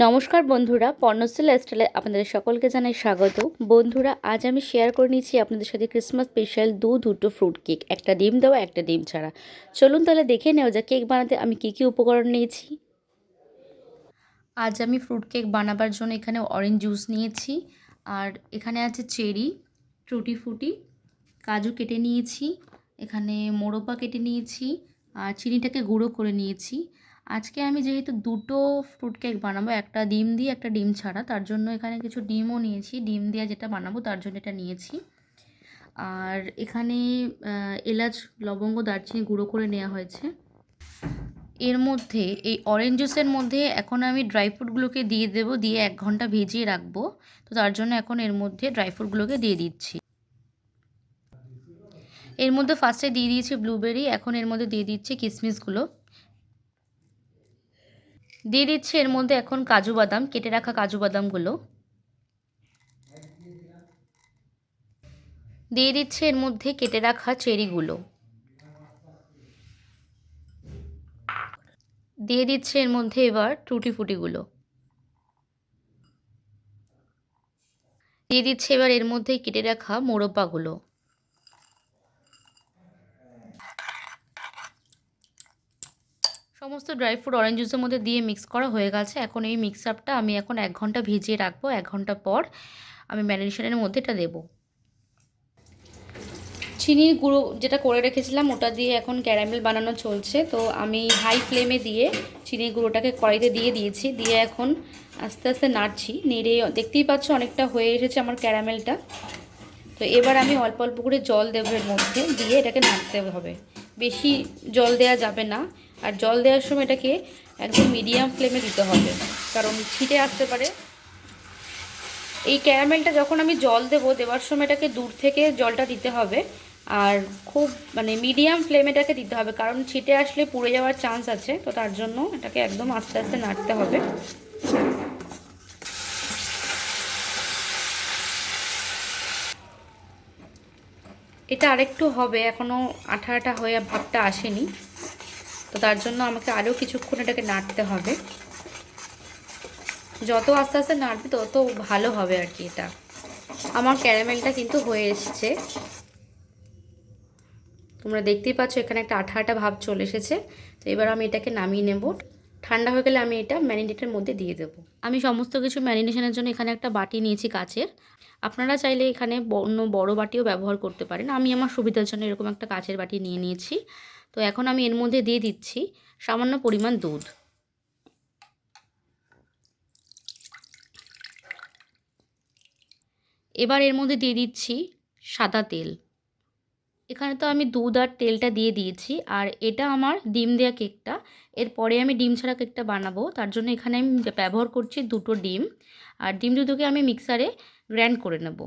নমস্কার বন্ধুরা, পর্ণশ্রী লাইফস্টাইলে আপনাদের সকলকে জানাই স্বাগত। বন্ধুরা, আজ আমি শেয়ার করে নিচ্ছি আপনাদের সাথে ক্রিসমাস স্পেশাল দুটো ফ্রুট কেক, একটা ডিম দেওয়া একটা ডিম ছাড়া। চলুন তাহলে দেখে নেওয়া যাক কেক বানাতে আমি কী কী উপকরণ নিয়েছি। আজ আমি ফ্রুট কেক বানাবার জন্য এখানে অরেঞ্জ জুস নিয়েছি, আর এখানে আছে চেরি, টুটি ফুটি, কাজু কেটে নিয়েছি, এখানে মোরব্বা কেটে নিয়েছি, আর চিনিটাকে গুঁড়ো করে নিয়েছি। আজকে আমি যেহেতু দুটো ফ্রুট কেক বানাবো, একটা ডিম দিয়ে একটা ডিম ছাড়া, তার জন্য এখানে কিছু ডিমও নিয়েছি। ডিম দিয়ে যেটা বানাবো তার জন্য এটা নিয়েছি। আর এখানে এলাচ, লবঙ্গ, দারচিনি গুঁড়ো করে নেওয়া হয়েছে। এর মধ্যে এই অরেঞ্জ জুসের মধ্যে এখন আমি ড্রাই ফ্রুটগুলোকে দিয়ে দেবো, দিয়ে 1 ঘন্টা ভিজিয়ে রাখবো। তো তার জন্য এখন এর মধ্যে ড্রাই ফ্রুটগুলোকে দিয়ে দিচ্ছি। এর মধ্যে ফার্স্টে দিয়ে দিয়েছি ব্লুবেরি, এখন এর মধ্যে দিয়ে দিচ্ছি কিশমিশগুলো, দিয়ে দিচ্ছি এর মধ্যে এখন কাজু বাদাম, কেটে রাখা কাজু বাদামগুলো দিয়ে দিচ্ছি, এর মধ্যে কেটে রাখা চেরিগুলো দিয়ে দিচ্ছি, এর মধ্যে এবার টুটি ফুটিগুলো দিয়ে দিচ্ছি, এবার এর মধ্যে কেটে রাখা মোরব্বাগুলো। সমস্ত ড্রাই ফ্রুট অরেঞ্জ জুসের মধ্যে দিয়ে মিক্স করা হয়ে গেছে। এখন এই মিক্স আপটা আমি এখন 1 ঘন্টা ভিজিয়ে রাখবো। 1 ঘন্টা পর আমি ম্যারিনেশনের মধ্যে এটা দেবো। চিনির গুঁড়ো যেটা করে রেখেছিলাম ওটা দিয়ে এখন ক্যারামেল বানানো চলছে। তো আমি হাই ফ্লেমে দিয়ে চিনির গুঁড়োটাকে কড়াইতে দিয়ে দিয়েছি, দিয়ে এখন আস্তে আস্তে নাড়ছি। নেড়ে দেখতেই পাচ্ছ অনেকটা হয়ে এসেছে আমার ক্যারামেলটা। তো এবার আমি অল্প অল্প করে জল দেবো এর মধ্যে, দিয়ে এটাকে নাড়তে হবে। বেশি জল দেওয়া যাবে না, আর জল দেওয়ার সময় এটাকে একদম মিডিয়াম ফ্লেমে দিতে হবে, কারণ ছিটে আসতে পারে। এই ক্যারামেলটা যখন আমি জল দেওয়ার সময় এটাকে দূর থেকে জলটা দিতে হবে, আর খুব মিডিয়াম ফ্লেমে এটাকে দিতে হবে, কারণ ছিটে আসলে পুড়ে যাওয়ার চান্স আছে। তো তার জন্য এটাকে একদম আস্তে আস্তে নাড়তে হবে। এটা আরেকটু হবে, এখনও আঠা আঠা হয়ে ভাবটা আসেনি। তো তার জন্য আমাকে আরও কিছুক্ষণ এটাকে নাড়তে হবে। যত আস্তে আস্তে নাড়বে তত ভালো হবে আর কি। এটা আমার ক্যারামেলটা কিন্তু হয়ে এসছে, তোমরা দেখতেই পাচ্ছ এখানে একটা আঠা আঠা ভাব চলে এসেছে। তো এবার আমি এটাকে নামিয়ে নেব। ঠান্ডা হয়ে গেলে আমি এটা ম্যারিনেটের মধ্যে দিয়ে দেবো। আমি সমস্ত কিছু ম্যারিনেশনের জন্য এখানে একটা বাটি নিয়েছি কাচের। আপনারা চাইলে এখানে অন্য বড় বাটিও ব্যবহার করতে পারেন। আমি আমার সুবিধার জন্য এরকম একটা কাচের বাটি নিয়ে নিয়েছি। তো এখন আমি এর মধ্যে দিয়ে দিচ্ছি সামান্য পরিমাণ দুধ। এবার এর মধ্যে দিয়ে দিচ্ছি সাদা তেল। এখানে তো আমি দুধ আর তেলটা দিয়ে দিয়েছি, আর এটা আমার ডিম দেওয়া কেকটা। এরপরে আমি ডিম ছাড়া কেকটা বানাবো, তার জন্য এখানে আমি ব্যবহার করছি দুটো ডিম, আর ডিম দুটোকে আমি মিক্সারে গ্রাইন্ড করে নেব।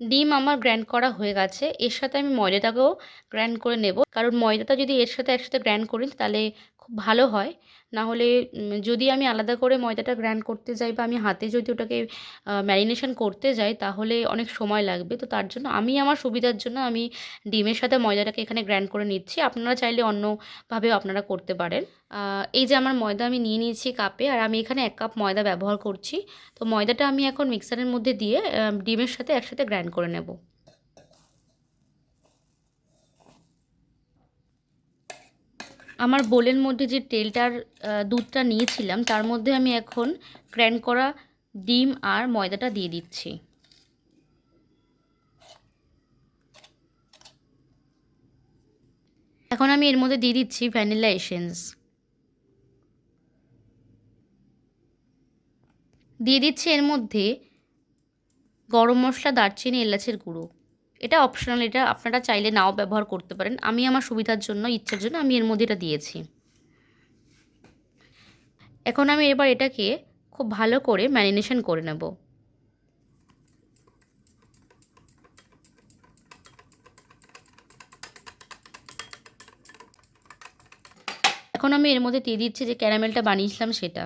ডিম আমার গ্রাইন্ড করা হয়ে গেছে, এর সাথে আমি ময়দাটাকেও গ্রাইন্ড করে নেব, কারণ ময়দাটা যদি এর সাথে একসাথে গ্রাইন্ড করি তাহলে খুব ভালো হয়। না হলে যদি আমি আলাদা করে ময়দাটা গ্রাইন্ড করতে যাই, বা আমি হাতে যদি ওটাকে ম্যারিনেশন করতে যাই, তাহলে অনেক সময় লাগবে। তো তার জন্য আমি আমার সুবিধার জন্য আমি ডিমের সাথে ময়দাটাকে এখানে গ্রাইন্ড করে নিচ্ছি। আপনারা চাইলে অন্যভাবেও আপনারা করতে পারেন। এই যে আমার ময়দা আমি নিয়ে নিয়েছি কাপে, আর আমি এখানে 1 কাপ ময়দা ব্যবহার করছি। তো ময়দাটা আমি এখন মিক্সারের মধ্যে দিয়ে ডিমের সাথে একসাথে গ্রাইন্ড করে নেব। আমার বোলের মধ্যে যে তেলটার দুধটা নিয়েছিলাম, তার মধ্যে আমি এখন গ্রাইন্ড করা ডিম আর ময়দাটা দিয়ে দিচ্ছি। এখন আমি এর মধ্যে দিয়ে দিচ্ছি ভ্যানিলা এসেন্স, দিয়ে দিচ্ছি এর মধ্যে গরম মশলা, দারচিনি, এলাচের গুঁড়ো। এটা অপশনাল, এটা আপনারা চাইলে নাও ব্যবহার করতে পারেন। আমি আমার সুবিধার জন্য, ইচ্ছার জন্য আমি এর মধ্যে এটা দিয়েছি। এখন আমি এবার এটাকে খুব ভালো করে ম্যারিনেশন করে নেব। এখন আমি এর মধ্যে দিয়ে দিচ্ছি যে ক্যারামেলটা বানিয়েছিলাম সেটা।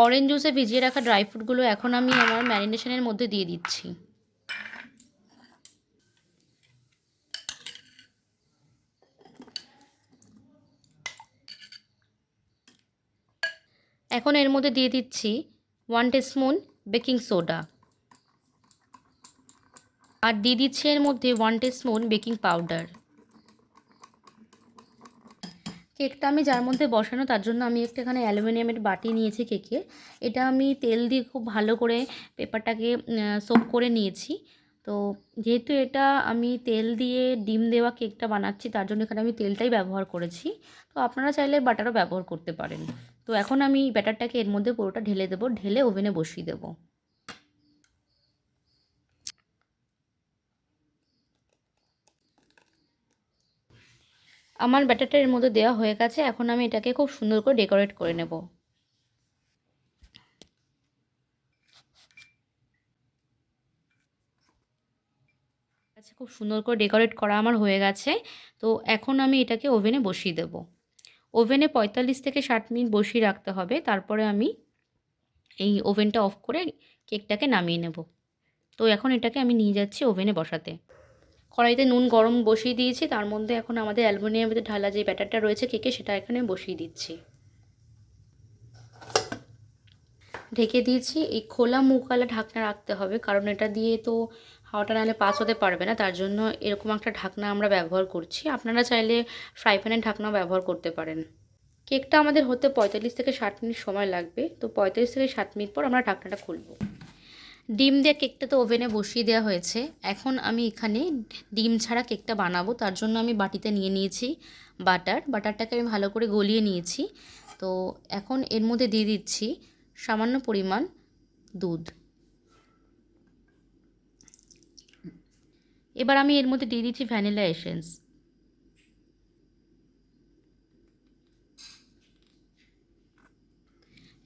অরেঞ্জ জুসে ভিজিয়ে রাখা ড্রাই ফ্রুটগুলো এখন আমি আমার ম্যারিনেশনের মধ্যে দিয়ে দিচ্ছি। এখন এর মধ্যে দিয়ে দিচ্ছি 1 টিস্পুন বেকিং সোডা, আর দিয়ে দিচ্ছি এর মধ্যে 1 টিস্পুন বেকিং পাউডার। কেকটা আমি যার মধ্যে বসানো তার জন্য আমি একটা এখানে অ্যালুমিনিয়ামের বাটি নিয়েছি কেকের। এটা আমি তেল দিয়ে খুব ভালো করে পেপারটাকে সোক করে নিয়েছি। তো যেহেতু এটা আমি তেল দিয়ে ডিম দেওয়া কেকটা বানাচ্ছি তার জন্য এখানে আমি তেলটাই ব্যবহার করেছি। তো আপনারা চাইলে বাটারও ব্যবহার করতে পারেন। তো এখন আমি ব্যাটারটাকে এর মধ্যে পুরোটা ঢেলে দেবো, ঢেলে ওভেনে বসিয়ে দেবো। আমার ব্যাটারটা এর মধ্যে দেওয়া হয়ে গেছে। এখন আমি এটাকে খুব সুন্দর করে ডেকোরেট করে নেব। খুব সুন্দর করে ডেকোরেট করা আমার হয়ে গেছে। তো এখন আমি এটাকে ওভেনে বসিয়ে দেব। ওভেনে 45 থেকে 60 মিনিট বসিয়ে রাখতে হবে। তারপরে আমি এই ওভেনটা অফ করে কেকটাকে নামিয়ে নেব। তো এখন এটাকে আমি নিয়ে যাচ্ছি ওভেনে বসাতে। কড়াইতে নুন গরম বসিয়ে দিয়েছি, তার মধ্যে এখন আমাদের অ্যালুমিনিয়ামের ঢালা যে ব্যাটারটা রয়েছে কেকে সেটা এখানে বসিয়ে দিচ্ছি। ঢেকে দিয়েছি। এই খোলা মুখওয়ালা ঢাকনা রাখতে হবে, কারণ এটা দিয়ে তো হাওয়াটা নাহলে পাস হতে পারবে না। তার জন্য এরকম একটা ঢাকনা আমরা ব্যবহার করছি। আপনারা চাইলে ফ্রাই প্যানের ঢাকনাও ব্যবহার করতে পারেন। কেকটা আমাদের হতে 45 থেকে 60 মিনিট সময় লাগবে। তো 45 থেকে 60 মিনিট পর আমরা ঢাকনাটা খুলব। ডিম দিয়ে কেকটা তো ওভেনে বসিয়ে দেওয়া হয়েছে। এখন আমি এখানে ডিম ছাড়া কেকটা বানাবো। তার জন্য আমি বাটিতে নিয়ে নিয়েছি বাটারটাকে আমি ভালো করে গলিয়ে নিয়েছি। তো এখন এর মধ্যে দিয়ে দিচ্ছি সামান্য পরিমাণ দুধ। এবার আমি এর মধ্যে দিয়ে দিচ্ছি ভ্যানিলা এসেন্স।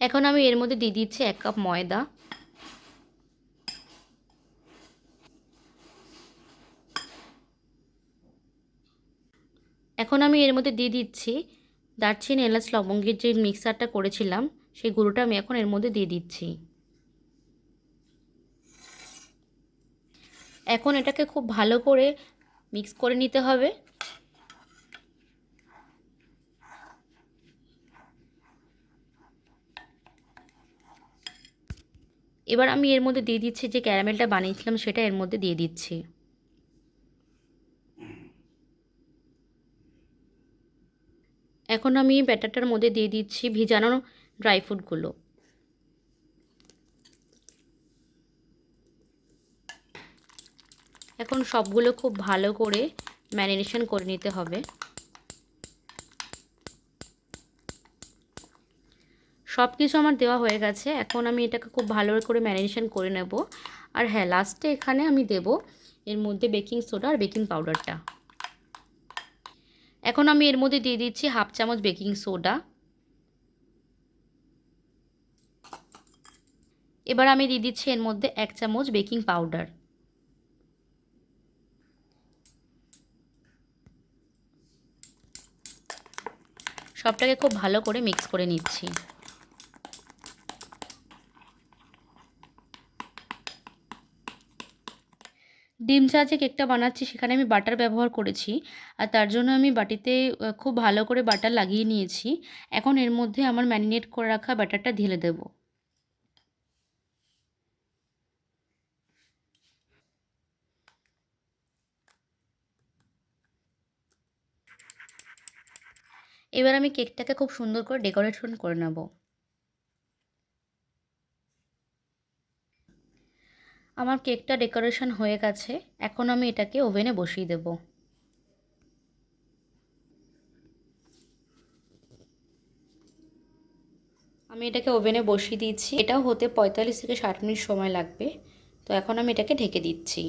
এখন আমি এর মধ্যে দিয়ে দিচ্ছি 1 কাপ ময়দা। এখন আমি এর মধ্যে দিয়ে দিচ্ছি দারচিনি, এলাচ, লবঙ্গের যে মিক্সারটা করেছিলাম সেই গুঁড়োটা আমি এখন এর মধ্যে দিয়ে দিচ্ছি। এখন এটাকে খুব ভালো করে মিক্স করে নিতে হবে। এবার আমি এর মধ্যে দিয়ে দিচ্ছি যে ক্যারামেলটা বানিয়েছিলাম সেটা এর মধ্যে দিয়ে দিচ্ছি। এখন আমি ব্যাটারটার মধ্যে দিয়ে দিচ্ছি ভিজানো ড্রাই ফ্রুটগুলো। এখন সবগুলো খুব ভালো করে ম্যারিনেশন করে নিতে হবে। সব কিছু আমার দেওয়া হয়ে গেছে। এখন আমি এটাকে খুব ভালো করে ম্যারিনেশন করে নেব। আর হ্যাঁ, লাস্টে এখানে আমি দেব এর মধ্যে বেকিং সোডা আর বেকিং পাউডারটা। এখন আমি এর মধ্যে দিয়ে দিচ্ছি 1/2 চামচ বেকিং সোডা। এবার আমি দিয়ে দিচ্ছি এর মধ্যে 1 চামচ বেকিং পাউডার। সবটাকে খুব ভালো করে মিক্স করে নিচ্ছি। ডিম চা যে কেকটা বানাচ্ছি সেখানে আমি বাটার ব্যবহার করেছি, আর তার জন্য আমি বাটিতে খুব ভালো করে বাটার লাগিয়ে নিয়েছি। এখন এর মধ্যে আমার ম্যারিনেট করে রাখা বাটারটা ঢেলে দেব। এবার আমি কেকটাকে খুব সুন্দর করে ডেকোরেশন করে নেব। আমার কেকটা ডেকোরেশন হয়ে গেছে। এখন আমি এটাকে ওভেনে বসিয়ে দেব। আমি এটাকে ওভেনে বসিয়ে দিচ্ছি। এটাও হতে 45 থেকে 60 মিনিট সময় লাগবে। তো এখন আমি এটাকে ঢেকে দিচ্ছি।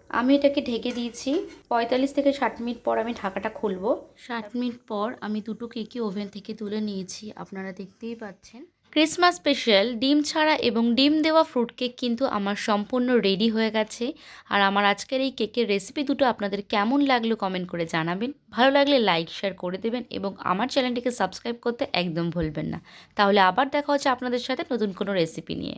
আমি এটাকে ঢেকে দিয়েছি। 45 থেকে 60 মিনিট পর আমি ঢাকাটা খুলব। 60 মিনিট পর আমি দুটো কেকই ওভেন থেকে তুলে নিয়েছি, আপনারা দেখতেই পাচ্ছেন। ক্রিসমাস স্পেশাল ডিম ছাড়া এবং ডিম দেওয়া ফ্রুট কেক কিন্তু আমার সম্পূর্ণ রেডি হয়ে গেছে। আর আমার আজকের এই কেকের রেসিপি দুটো আপনাদের কেমন লাগলো কমেন্ট করে জানাবেন। ভালো লাগলে লাইক শেয়ার করে দেবেন এবং আমার চ্যানেলটিকে সাবস্ক্রাইব করতে একদম ভুলবেন না। তাহলে আবার দেখা হচ্ছে আপনাদের সাথে নতুন কোনো রেসিপি নিয়ে।